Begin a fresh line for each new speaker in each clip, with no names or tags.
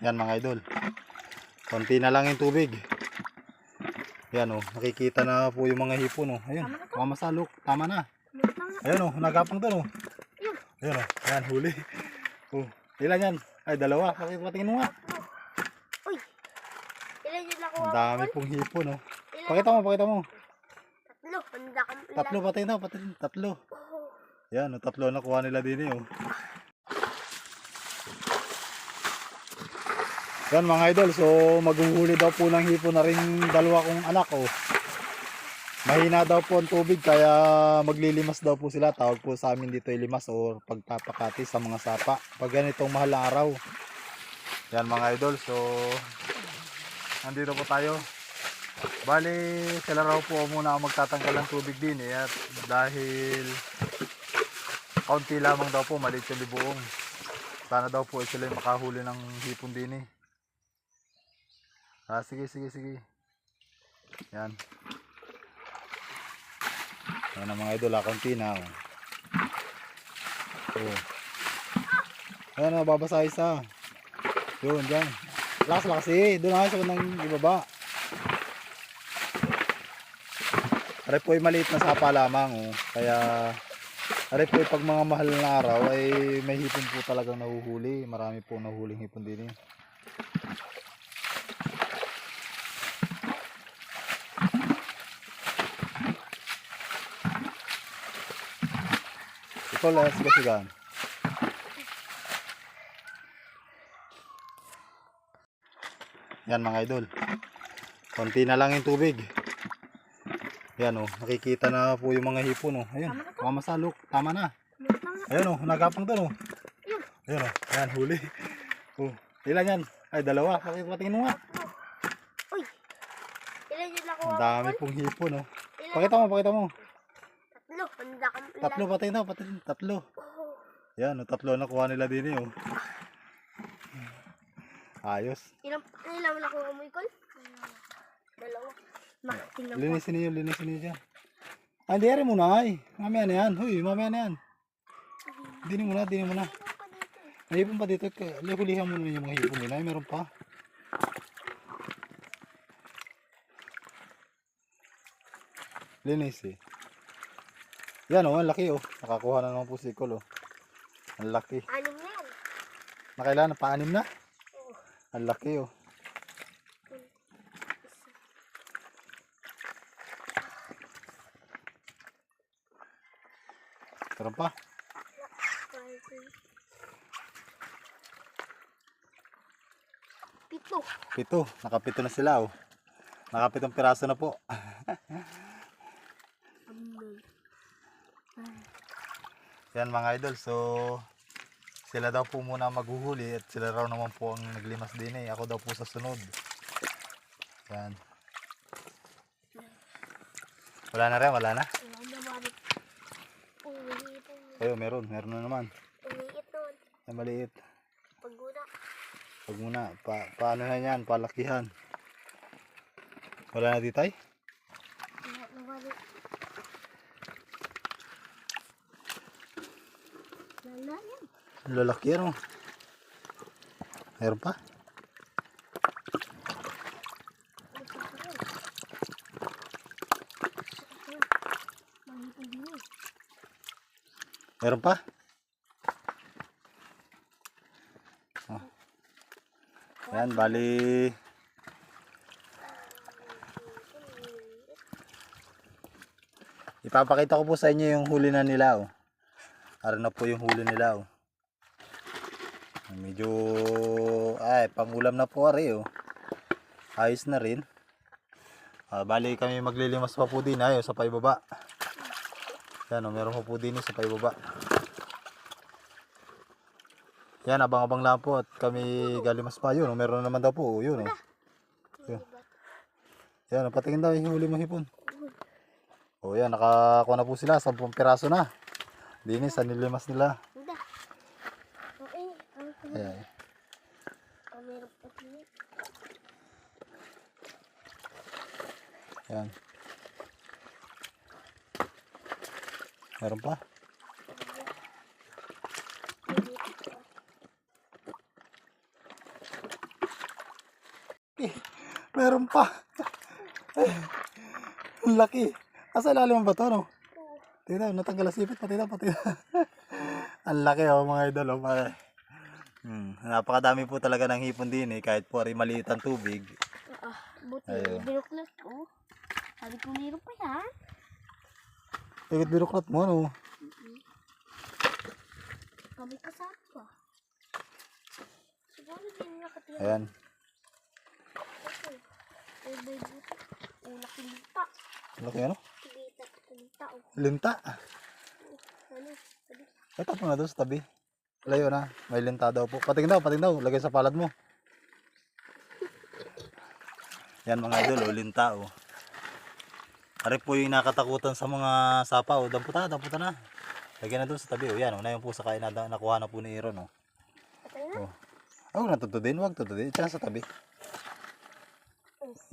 Yan mga idol. Konti na lang yung tubig. Yan oh, nakikita na po yung mga hipon oh. Ayun, mamasalok. Tama na. Ayun oh, nagapang doon oh. Ayun oh, yan huli. Oh, ilan yan? Ay, dalawa. Patingin mo nga.
Uy. Ilan yung nakuha
Ang
ko?
dami pong hipon oh. Pakita mo, pakita mo.
Tatlo. Handa kang ilan.
Tatlo, patingin na, patingin. Tatlo. Yan oh, tatlo nakuha nila din eh oh. Yan mga idol, so maghuhuli daw po ng hipon na rin dalawa kong anak oh. Mahina daw po ang tubig kaya maglilimas daw po sila. Tawag po sa amin dito ay limas o pagpapakati sa mga sapa pag ganitong mahal na araw. Yan mga idol, so nandito po tayo. Bali sila raw po muna ang magtatanggal ng tubig din eh, at dahil kaunti lamang daw po, maliit yung libuong. Sana daw po sila makahuli ng hipon din eh. Sige. Yan. Yan ang mga idol, kaunti na. Oh. Ayan, babasa isa. Yun, dyan. Lakas eh. Doon na sa bandang ibaba. Are po ay maliit na sapa lamang. Oh. Kaya, are po ay pag mga mahal na araw ay may hipon po talagang nahuhuli. Marami po nahuhuling hipon din eh. Ito lang, sigan. Yan mga idol. Konti na lang yung tubig. Yan oh, nakikita na po yung mga hipon oh. Ayun, mamasalok. Tama na. Ayun oh, nagapang doon oh. Ayun oh, yan huli. Oh, ilan yan? Ay, dalawa. Patingin mo nga.
Uy. Ilan yung nakuha ko?
Ang dami pong hipon oh. Pakita mo.
Tatlo. Handa kang ilan.
Tatlo, patingin. Tatlo. Yan oh, tatlo nakuha nila din eh oh. Ayos.
Ilan nakuha mo ikon? Dalawa. Tingnan ko.
Linisin niyo dyan. Ah, hindi rin muna ay. Mamaya na yan. Huy, mamaya na yan. Dinin mo na. May hipon pa dito. Hulihan mo na yung mga hipon nila. Ay, meron pa. Linis eh. Yan oh, ang laki oh. Nakakuha na naman po si Col oh. Ang laki.
Anim na yan.
Nakailan? Pa-anim na?
Oo.
Ang laki oh. Meron pa? Pito. Nakapito na sila oh. Nakapitong piraso na po. Yan mga idol, so sila daw po muna maghuhuli at sila raw naman po ang naglimas din eh. Ako daw po sa sunod. Yan. Wala na rin, wala na? Ayun, meron na naman.
Umiit nun.
Ay, maliit.
Pag
muna, paano na yan, palakihan. Wala na ditay? Lalaki yan oh. Meron pa? Meron pa? Oh. Yan, bali ipapakita ko po sa inyo yung huli na nila oh. Ara na po yung huli nila oh. Medyo ay pangulam na po ari oh. Ayos na rin. Bali kami maglilimas pa po din ayo sa paibaba. Yan oh, meron pa po din sa paibaba. Yan, abang-abang lang po at kami galimas pa yun oh. Meron naman daw po yun oh. Yan, patingin daw yung huli mo hipon. Oh yan, nakakuha na po sila, 10 piraso na. Dinis, sa nilimas nila. Ayan. Ayan. Meron pa? laki. Meron pa. Ang laki. Asa ilalim ba to, no? Tingnan, natanggal ang sipit. Pati na. Ang laki, oh, mga idol, oh, pare. Napakadami po talaga ng hipon din, eh. Kahit po rin maliit ang tubig.
Buti,
Ayun.
binuklat ko. Sabi ko meron pa yan.
Tingit binuklat mo, no?
Kami kasama pa. Siguro din nakatira.
Ayan.
Ay, may buti. Ulak yung linta.
Laki, ano?
Linta, oh.
Linta.
Ano? Sabi,
Ay, tapos na doon sa tabi. Layo na. May linta daw po. Pating daw. Lagay sa palad mo. Yan mga idol, oh, linta, oh. Ari po yung nakatakutan sa mga sapa, oh. Damputan na. Lagyan na doon sa tabi, oh. Yan, oh. Na yung po sa kain na nakuha na po ni Aaron, oh.
patay na.
Oh. Oh, natutudin. Huwag tutudin. Ityan sa tabi.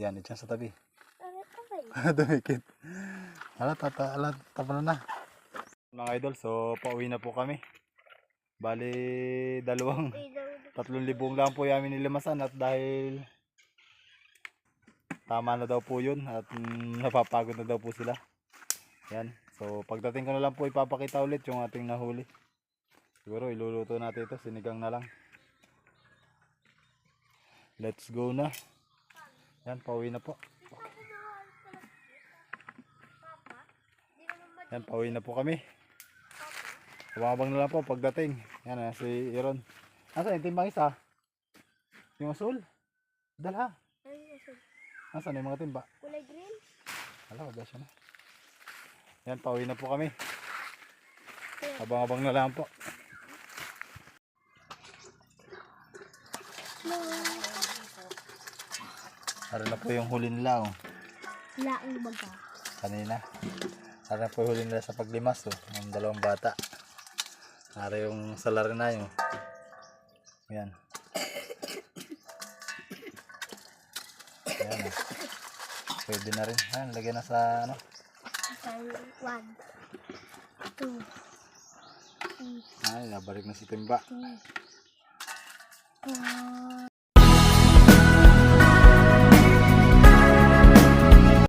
Yan, ityan sa tabi.
Ano ka ba yun?
Dumikit. Tapos na. Mga idol, so pauwi na po kami. Bali, 3,000 lang po yamin nilimasan at dahil tama na daw po yun at napapagod na daw po sila. Yan. So pagdating ko na lang po ipapakita ulit yung ating nahuli. Siguro iluluto natin ito, sinigang na lang. Let's go na. Yan, pauwi na po. Yan, pauwi na po kami. Abang na lang po pagdating. Yan na si Aaron. Nasaan yung timbang isa? Yung asul? Dala.
Ay, aso.
Nasaan yung mga timba?
Kulay green.
Hala, wala siya na. Yan, pauwi na po kami. Abang na lang po. Para na po yung huli nila, oh.
Laang baga.
Kanina. Para na po yung huli nila sa paglimas, oh. Ng 2 bata. Para yung salary na yun. Yan. Yan, oh. Pwede na rin. Yan, lagyan na sa ano.
1, 2, 3,
Ay, nabalik na si Timba.
4.